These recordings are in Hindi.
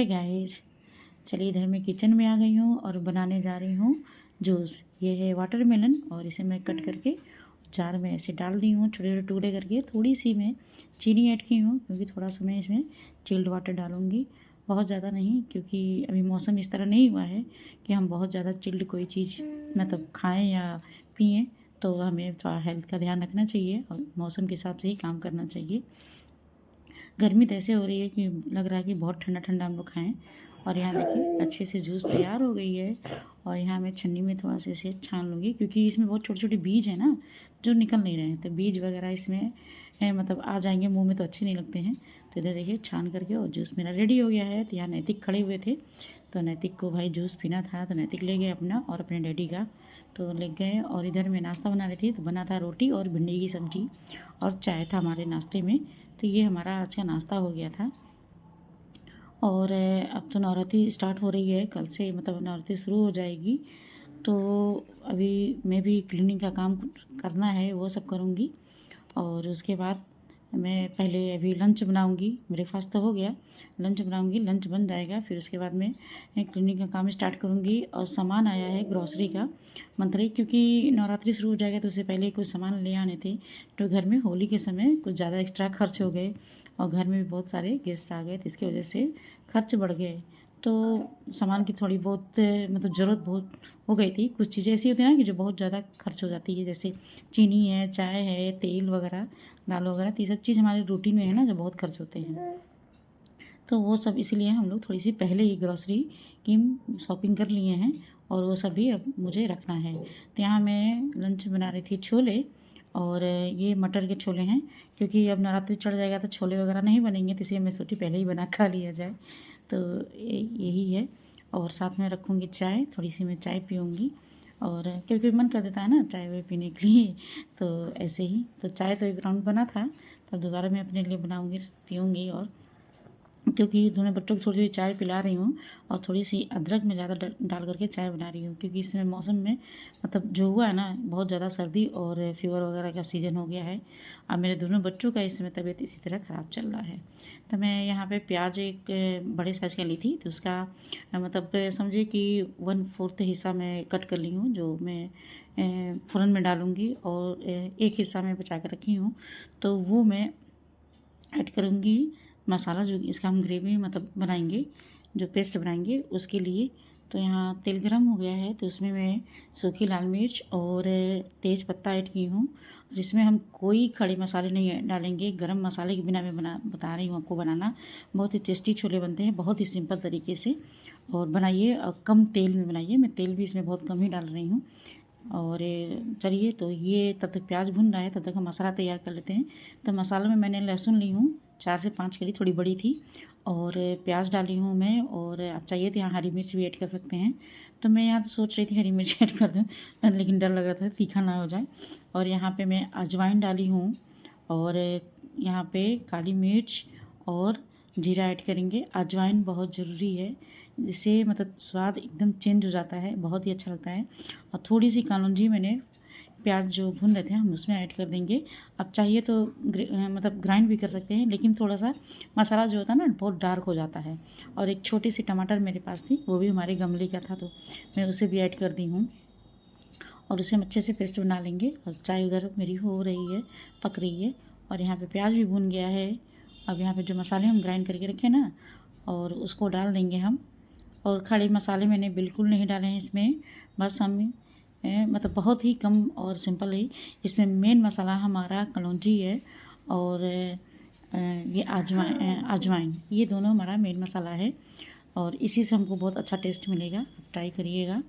हे गाइस, चलिए इधर मैं किचन में आ गई हूँ और बनाने जा रही हूँ जूस। ये है वाटरमेलन और इसे मैं कट करके जार में ऐसे डाल दी हूँ, छोटे छोटे टुकड़े करके। थोड़ी सी मैं चीनी ऐड की हूँ क्योंकि थोड़ा सा मैं इसमें चिल्ड वाटर डालूँगी, बहुत ज़्यादा नहीं, क्योंकि अभी मौसम इस तरह नहीं हुआ है कि हम बहुत ज़्यादा चिल्ड कोई चीज़ मतलब खाएँ या पिएँ। तो हमें थोड़ा हेल्थ का ध्यान रखना चाहिए और मौसम के हिसाब से ही काम करना चाहिए। गर्मी तो ऐसे हो रही है कि लग रहा है कि बहुत ठंडा ठंडा हम लोग खाएं। और यहाँ देखिए अच्छे से जूस तैयार हो गई है। और यहाँ मैं छन्नी में थोड़ा सा इसे छान लूँगी क्योंकि इसमें बहुत छोटे छोटे बीज हैं ना, जो निकल नहीं रहे हैं, तो बीज वगैरह इसमें मतलब आ जाएंगे मुंह में तो अच्छे नहीं लगते हैं। तो इधर देखिए छान करके और जूस मेरा रेडी हो गया है। तो यहाँ नैतिक खड़े हुए थे, तो नैतिक को भाई जूस पीना था, तो नैतिक ले गए अपना और अपने डैडी का तो ले गए। और इधर मैं नाश्ता बना रही थी, तो बना था रोटी और भिंडी की सब्ज़ी और चाय था हमारे नाश्ते में। तो ये हमारा आज का नाश्ता हो गया था। और अब तो नवरात्रि स्टार्ट हो रही है, कल से मतलब नवरात्रि शुरू हो जाएगी। तो अभी मैं भी क्लीनिंग का काम करना है, वो सब करूँगी। और उसके बाद मैं पहले अभी लंच बनाऊँगी। ब्रेकफास्ट तो हो गया, लंच बनाऊँगी, लंच बन जाएगा, फिर उसके बाद मैं क्लीनिंग का काम स्टार्ट करूँगी। और सामान आया है ग्रॉसरी का मंथली, क्योंकि नवरात्रि शुरू हो जाएगा तो उससे पहले कुछ सामान ले आने थे। तो घर में होली के समय कुछ ज़्यादा एक्स्ट्रा खर्च हो गए और घर में भी बहुत सारे गेस्ट आ गए, तो इसकी वजह से खर्च बढ़ गए। तो सामान की थोड़ी बहुत मतलब ज़रूरत बहुत हो गई थी। कुछ चीज़ें ऐसी होती हैं ना कि जो बहुत ज़्यादा खर्च हो जाती है, जैसे चीनी है, चाय है, तेल वगैरह, दाल वगैरह, तो ये सब चीज़ हमारे रूटीन में है ना, जो बहुत खर्च होते हैं। तो वो सब इसीलिए हम लोग थोड़ी सी पहले ही ग्रॉसरी की शॉपिंग कर लिए हैं और वो सब भी अब मुझे रखना है। तो यहाँ मैं लंच बना रही थी छोले, और ये मटर के छोले हैं, क्योंकि अब नवरात्रि चढ़ जाएगा तो छोले वगैरह नहीं बनेंगे, तो इसलिए मैं सोची पहले ही बना खा लिया जाए। तो यही है। और साथ में रखूँगी चाय, थोड़ी सी मैं चाय पीऊँगी। और क्योंकि मन कर देता है ना चाय वाय पीने के लिए, तो ऐसे ही। तो चाय तो एक राउंड बना था, तो दोबारा मैं अपने लिए बनाऊँगी, पीऊँगी। और क्योंकि दोनों बच्चों को थोड़ी थोड़ी चाय पिला रही हूँ और थोड़ी सी अदरक में ज़्यादा डाल करके चाय बना रही हूँ, क्योंकि इसमें मौसम में मतलब जो हुआ है ना, बहुत ज़्यादा सर्दी और फीवर वगैरह का सीज़न हो गया है। अब मेरे दोनों बच्चों का इस समय तबीयत इसी तरह ख़राब चल रहा है। तो मैं यहाँ पे प्याज एक बड़े साइज़ का ली थी, तो उसका मतलब समझिए कि 1/4 हिस्सा मैं कट कर ली हूँ, जो मैं फ़ौरन में डालूँगी। और एक हिस्सा मैं बचा कर रखी हूँ, तो वो मैं ऐड करूँगी मसाला, जो इसका हम ग्रेवी मतलब बनाएंगे, जो पेस्ट बनाएंगे उसके लिए। तो यहाँ तेल गरम हो गया है, तो उसमें मैं सूखी लाल मिर्च और तेज़ पत्ता ऐड की हूँ। और इसमें हम कोई खड़े मसाले नहीं डालेंगे, गरम मसाले के बिना मैं बता रही हूँ आपको बनाना। बहुत ही टेस्टी छोले बनते हैं, बहुत ही सिंपल तरीके से। और बनाइए और कम तेल में बनाइए, मैं तेल भी इसमें बहुत कम ही डाल रही हूँ। और चलिए, तो ये तब तक प्याज भुन रहा है, तब तक हम मसाला तैयार कर लेते हैं। तो मसाले में मैंने लहसुन ली हूँ 4 से 5 कली, थोड़ी बड़ी थी। और प्याज डाली हूँ मैं, और आप चाहिए तो यहाँ हरी मिर्च भी ऐड कर सकते हैं। तो मैं यहाँ तो सोच रही थी हरी मिर्च ऐड कर दूँ, लेकिन डर लग रहा था तीखा ना हो जाए। और यहाँ पे मैं अजवाइन डाली हूँ, और यहाँ पे काली मिर्च और जीरा ऐड करेंगे। अजवाइन बहुत ज़रूरी है, जिससे मतलब स्वाद एकदम चेंज हो जाता है, बहुत ही अच्छा लगता है। और थोड़ी सी कलौंजी मैंने प्याज जो भून रहे थे हम उसमें ऐड कर देंगे। अब चाहिए तो मतलब ग्राइंड भी कर सकते हैं, लेकिन थोड़ा सा मसाला जो होता है ना बहुत डार्क हो जाता है। और एक छोटी सी टमाटर मेरे पास थी, वो भी हमारे गमले का था, तो मैं उसे भी ऐड कर दी हूँ। और उसे हम अच्छे से पेस्ट बना लेंगे। और चाय उधर मेरी हो रही है, पक रही है, और यहाँ पे प्याज भी भून गया है। अब यहाँ पे जो मसाले हम ग्राइंड करके रखे ना, और उसको डाल देंगे हम। और खड़े मसाले मैंने बिल्कुल नहीं डाले हैं इसमें, बस हम मतलब बहुत ही कम और सिंपल है। इसमें मेन मसाला हमारा कलौंजी है, और ये अजवाइन, ये दोनों हमारा मेन मसाला है। और इसी से हमको बहुत अच्छा टेस्ट मिलेगा, आप ट्राई करिएगा।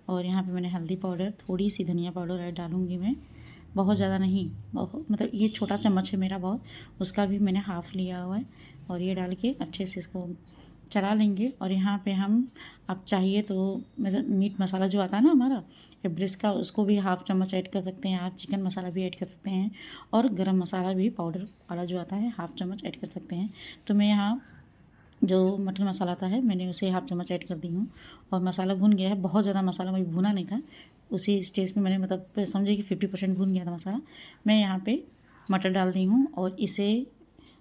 और यहाँ पे मैंने हल्दी पाउडर, थोड़ी सी धनिया पाउडर ऐड डालूँगी मैं, बहुत ज़्यादा नहीं, बहुत मतलब ये छोटा चम्मच है मेरा बहुत, उसका भी मैंने हाफ़ लिया हुआ है। और ये डाल के अच्छे से इसको चला लेंगे। और यहाँ पे हम, आप चाहिए तो मतलब मीट मसाला जो आता है ना हमारा एवरेस्ट का, उसको भी हाफ़ चम्मच ऐड कर सकते हैं आप। चिकन मसाला भी ऐड कर सकते हैं, और गरम मसाला भी पाउडर वाला जो आता है हाफ़ चम्मच ऐड कर सकते हैं। तो मैं यहाँ जो मटन मसाला आता है मैंने उसे हाफ़ चम्मच ऐड कर दी हूँ। और मसाला भुन गया है, बहुत ज़्यादा मसाला मैं भुना नहीं था, उसी स्टेज में मैंने मतलब समझिए कि 50% भुन गया था मसाला। मैं यहाँ पे मटर डाल दी हूँ, और इसे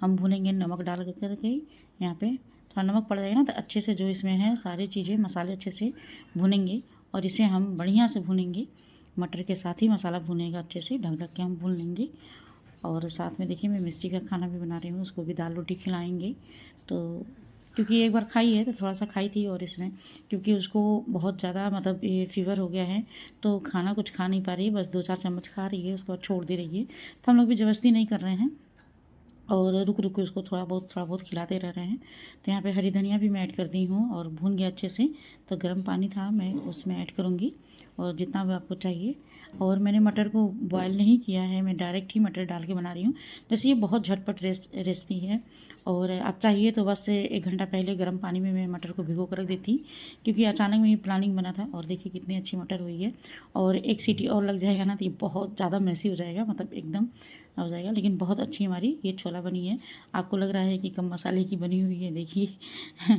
हम भूनेंगे नमक डाल करके यहाँ पे थोड़ा नमक पड़ जाएगा ना तो अच्छे से जो इसमें है सारी चीज़ें मसाले अच्छे से भुनेंगे और इसे हम बढ़िया से भुनेंगे। मटर के साथ ही मसाला भुनेगा अच्छे से, ढक ढक के हम भून लेंगे। और साथ में देखिए मैं मिस्टी का खाना भी बना रही हूँ, उसको भी दाल रोटी खिलाएंगे। तो क्योंकि एक बार खाई है तो थोड़ा सा खाई थी, और इसमें क्योंकि उसको बहुत ज़्यादा मतलब ये फीवर हो गया है तो खाना कुछ खा नहीं पा रही है, बस 2-4 चम्मच खा रही है, उसके बाद छोड़ दे रही है। तो हम लोग भी ज़बरदस्ती नहीं कर रहे हैं और रुक रुक के उसको थोड़ा बहुत खिलाते रह रहे हैं। तो यहाँ पे हरी धनिया भी मैं ऐड कर दी हूँ और भून गया अच्छे से। तो गर्म पानी था मैं उसमें ऐड करूँगी और जितना भी आपको चाहिए। और मैंने मटर को बॉयल नहीं किया है, मैं डायरेक्ट ही मटर डाल के बना रही हूँ। जैसे ये बहुत झटपट रेसिपी है और आप चाहिए तो बस 1 घंटा पहले गर्म पानी में मैं मटर को भिगो कर रख देती, क्योंकि अचानक में ही प्लानिंग बना था। और देखिए कितनी अच्छी मटर हुई है। और एक सीटी और लग जाएगा ना तो ये बहुत ज़्यादा मैसी हो जाएगा, मतलब एकदम हो जाएगा। लेकिन बहुत अच्छी हमारी ये छोला बनी है। आपको लग रहा है कि कम मसाले की बनी हुई है, देखिए।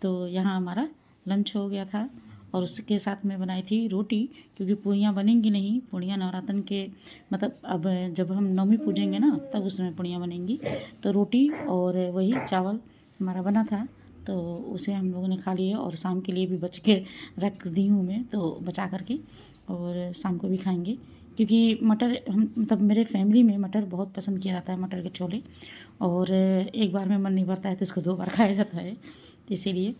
तो यहाँ हमारा लंच हो गया था और उसके साथ में बनाई थी रोटी, क्योंकि पूड़ियाँ बनेंगी नहीं। पूड़ियाँ नवरात्रन के मतलब अब जब हम नवमी पूजेंगे ना तब उसमें पूड़ियाँ बनेंगी। तो रोटी और वही चावल हमारा बना था, तो उसे हम लोगों ने खा लिया और शाम के लिए भी बच के रख दी हूँ मैं, तो बचा करके और शाम को भी खाएंगे। क्योंकि मटर हम मतलब मेरे फैमिली में मटर बहुत पसंद किया जाता है, मटर के छोले। और एक बार में मन नहीं भरता है तो इसको 2 बार खाया जाता है, तो इसीलिए।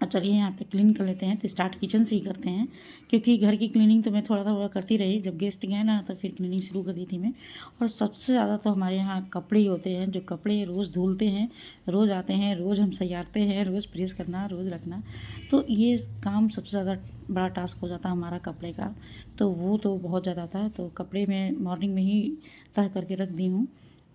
और चलिए यहाँ पे क्लीन कर लेते हैं। तो स्टार्ट किचन से ही करते हैं, क्योंकि घर की क्लीनिंग तो मैं थोड़ा थोड़ा करती रही। जब गेस्ट गए ना तो फिर क्लीनिंग शुरू कर दी थी मैं। और सबसे ज़्यादा तो हमारे यहाँ कपड़े ही होते हैं, जो कपड़े रोज़ धुलते हैं, रोज़ आते हैं, रोज़ हम सजाते हैं, रोज़ प्रेस करना, रोज़ रखना। तो ये काम सबसे ज़्यादा बड़ा टास्क हो जाता है हमारा कपड़े का। तो वो तो बहुत ज़्यादा था, तो कपड़े मैं मॉर्निंग में ही तह करके रख दी हूँ।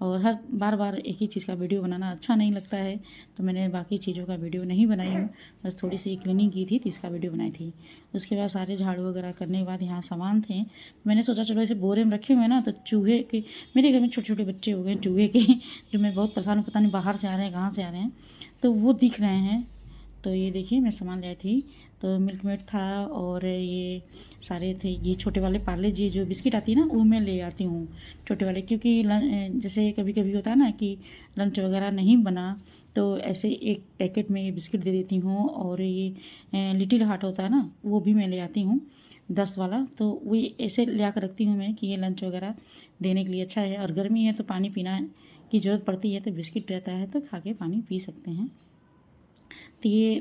और हर बार बार एक ही चीज़ का वीडियो बनाना अच्छा नहीं लगता है, तो मैंने बाकी चीज़ों का वीडियो नहीं बनाई हूँ। बस थोड़ी सी क्लीनिंग की थी तो इसका वीडियो बनाई थी। उसके बाद सारे झाड़ू वगैरह करने के बाद यहाँ सामान थे, मैंने सोचा चलो ऐसे बोरे में रखे हुए हैं ना तो चूहे के, मेरे घर में छोटे छोटे बच्चे हो गए चूहे के जो मैं बहुत परेशान हूँ, पता नहीं बाहर से आ रहे हैं कहाँ से आ रहे हैं, तो वो दिख रहे हैं। तो ये देखिए मैं सामान लाई थी, तो मिल्क मेड था और ये सारे थे। ये छोटे वाले पार्ले जी जो बिस्किट आती है ना वो मैं ले आती हूँ छोटे वाले, क्योंकि जैसे कभी कभी होता है ना कि लंच वगैरह नहीं बना तो ऐसे एक पैकेट में ये बिस्किट दे देती हूँ। और ये लिटिल हार्ट होता है ना वो भी मैं ले आती हूँ 10 वाला, तो वो ऐसे ले आकर रखती हूँ मैं कि ये लंच वगैरह देने के लिए अच्छा है। और गर्मी है तो पानी पीना की ज़रूरत पड़ती है, तो बिस्किट रहता है तो खा के पानी पी सकते हैं।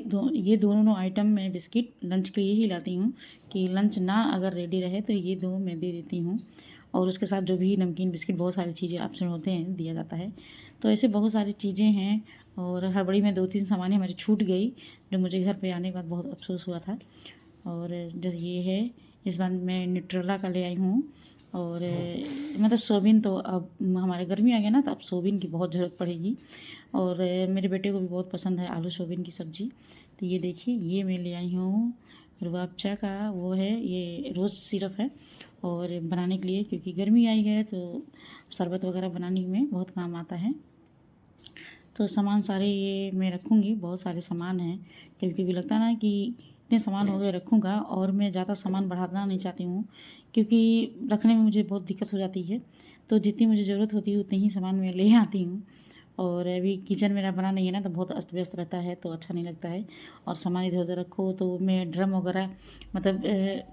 तो ये दोनों आइटम मैं बिस्किट लंच के लिए ही लाती हूँ, कि लंच ना अगर रेडी रहे तो ये 2 मैं दे देती हूँ। और उसके साथ जो भी नमकीन बिस्किट बहुत सारी चीज़ें ऑप्शन होते हैं दिया जाता है। तो ऐसे बहुत सारी चीज़ें हैं। और हड़बड़ी में 2-3 सामानें हमारी छूट गई, जो मुझे घर पे आने के बाद बहुत अफसोस हुआ था। और जैसे ये है, इस बार मैं न्यूट्रेला का ले आई हूँ। और मतलब सोयाबीन तो अब हमारे गर्मी आ गया ना तो अब सोयाबीन की बहुत ज़रूरत पड़ेगी। और मेरे बेटे को भी बहुत पसंद है आलू सोयाबीन की सब्ज़ी। तो ये देखिए ये मैं ले आई हूँ रूह-अफ़ज़ा का, वो है ये रोज़ सिरप है और बनाने के लिए, क्योंकि गर्मी आई है तो शरबत वगैरह बनाने में बहुत काम आता है। तो सामान सारे ये मैं रखूँगी, बहुत सारे सामान हैं। कभी कभी लगता है ना कि इतने सामान हो गए रखूँगा, और मैं ज़्यादा सामान बढ़ाना नहीं चाहती हूँ, क्योंकि रखने में मुझे बहुत दिक्कत हो जाती है। तो जितनी मुझे ज़रूरत होती है उतनी ही सामान मैं ले आती हूँ। और अभी किचन मेरा बना नहीं है ना तो बहुत अस्त व्यस्त रहता है तो अच्छा नहीं लगता है। और सामान इधर उधर रखो तो मैं ड्रम वगैरह मतलब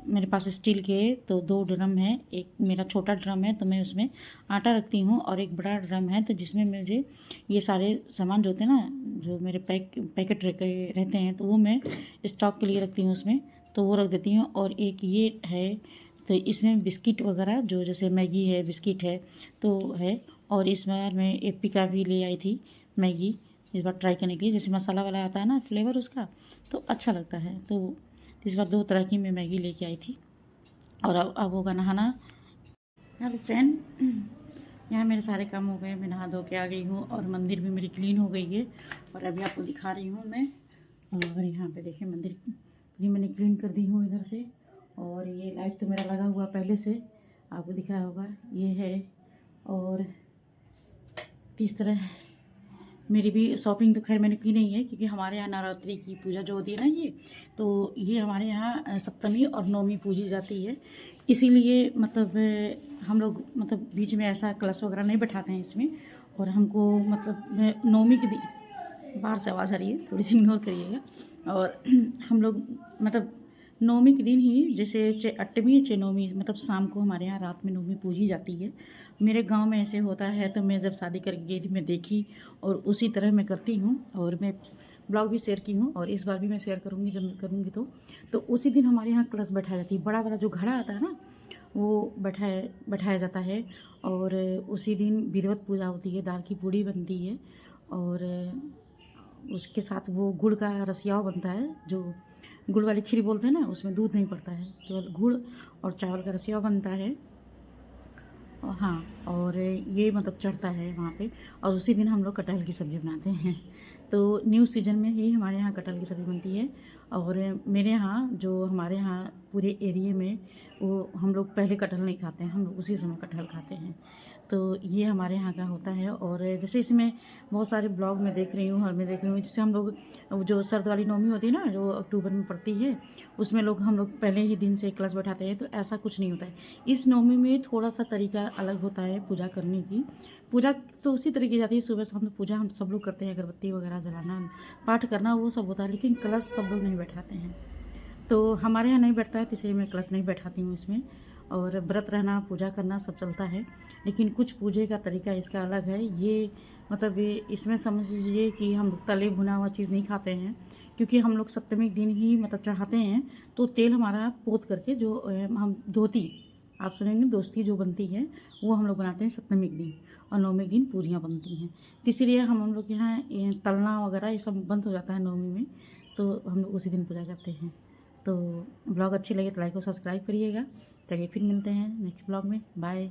मेरे पास स्टील के तो 2 ड्रम है। एक मेरा छोटा ड्रम है तो मैं उसमें आटा रखती हूँ, और एक बड़ा ड्रम है तो जिसमें मुझे ये सारे सामान जो होते हैं ना, जो मेरे पैकेट रहते हैं तो वो मैं स्टॉक के लिए रखती हूँ उसमें, तो वो रख देती हूँ। और एक ये है तो इसमें बिस्किट वगैरह जो जैसे मैगी है, बिस्किट है तो है। और इस बार मैं एपी का भी ले आई थी मैगी, इस बार ट्राई करने के लिए। जैसे मसाला वाला आता है ना फ्लेवर उसका, तो अच्छा लगता है। तो इस बार 2 तरह की मैं मैगी लेके आई थी। और अब होगा नहाना। हेलो फ्रेंड, यहाँ मेरे सारे काम हो गए, मैं नहा धो के आ गई हूँ और मंदिर भी मेरी क्लीन हो गई है। और अभी आपको दिखा रही हूँ मैं। और यहाँ पे देखिए मंदिर भी मैंने क्लीन कर दी हूँ इधर से। और ये लाइट तो मेरा लगा हुआ पहले से, आपको दिख रहा होगा ये है। और इस तरह मेरी भी शॉपिंग तो खैर मैंने की नहीं है, क्योंकि हमारे यहाँ नवरात्रि की पूजा जो होती है ना ये हमारे यहाँ सप्तमी और नवमी पूजी जाती है। इसीलिए मतलब हम लोग मतलब बीच में ऐसा कलश वगैरह नहीं बैठाते हैं इसमें। और हमको मतलब नवमी के दिन बाहर से आवाज़ आ रही है, थोड़ी सी इग्नोर करिएगा। और हम लोग मतलब नवमी के दिन ही, जैसे अष्टमी चे नवमी, मतलब शाम को हमारे यहाँ रात में नवमी पूजी जाती है। मेरे गांव में ऐसे होता है, तो मैं जब शादी करके गई थी मैं देखी और उसी तरह मैं करती हूँ। और मैं ब्लॉग भी शेयर की हूँ और इस बार भी मैं शेयर करूँगी जब मैं करूँगी तो उसी दिन हमारे यहाँ कलश बैठाई जाती है। बड़ा वाला जो घड़ा आता है ना, वो बैठाया जाता है। और उसी दिन विधिवत पूजा होती है, दाल की पूड़ी बनती है और उसके साथ वो गुड़ का रसियाव बनता है, जो गुड़ वाली खीर बोलते हैं ना, उसमें दूध नहीं पड़ता है, केवल गुड़ और चावल का रसियाव बनता है। हाँ, और ये मतलब चढ़ता है वहाँ पे। और उसी दिन हम लोग कटहल की सब्ज़ी बनाते हैं। तो न्यू सीजन में ही हमारे यहाँ कटहल की सब्ज़ी बनती है। और मेरे यहाँ, जो हमारे यहाँ पूरे एरिए में, वो हम लोग पहले कटहल नहीं खाते हैं, हम लोग उसी समय कटहल खाते हैं। तो ये हमारे यहाँ का होता है। और जैसे इसमें बहुत सारे ब्लॉग मैं देख रही हूँ और मैं देख रही हूँ, जैसे हम लोग जो सर्द वाली नवमी होती है ना, जो अक्टूबर में पड़ती है, उसमें हम लोग पहले ही दिन से कलश बैठाते हैं। तो ऐसा कुछ नहीं होता है। इस नवमी में थोड़ा सा तरीका अलग होता है पूजा करने की। पूजा तो उसी तरह की जाती है, सुबह शाम में पूजा हम सब लोग करते हैं, अगरबत्ती वगैरह जलाना, पाठ करना, वो सब होता है, लेकिन कलश सब लोग नहीं बैठाते हैं। तो हमारे यहाँ नहीं बैठता है, तो इसलिए मैं कलश नहीं बैठाती हूँ इसमें। और व्रत रहना, पूजा करना सब चलता है, लेकिन कुछ पूजे का तरीका इसका अलग है। ये मतलब ये इसमें समझ लीजिए कि हम लोग तले भुना हुआ चीज़ नहीं खाते हैं, क्योंकि हम लोग सप्तमी के दिन ही मतलब चढ़ाते हैं। तो तेल हमारा पोत करके, जो हम धोती, आप सुनेंगे, दोस्ती जो बनती है, वो हम लोग बनाते हैं सप्तमी के दिन। और नवमी के दिन पूरियाँ बनती हैं, तो इसीलिए हम लोग के यहाँ ये तलना वगैरह ये सब बंद हो जाता है नवमी में। तो हम लोग उसी दिन पूजा करते हैं। तो ब्लॉग अच्छी लगे तो लाइक और सब्सक्राइब करिएगा। चलिए फिर मिलते हैं नेक्स्ट ब्लॉग में। बाय।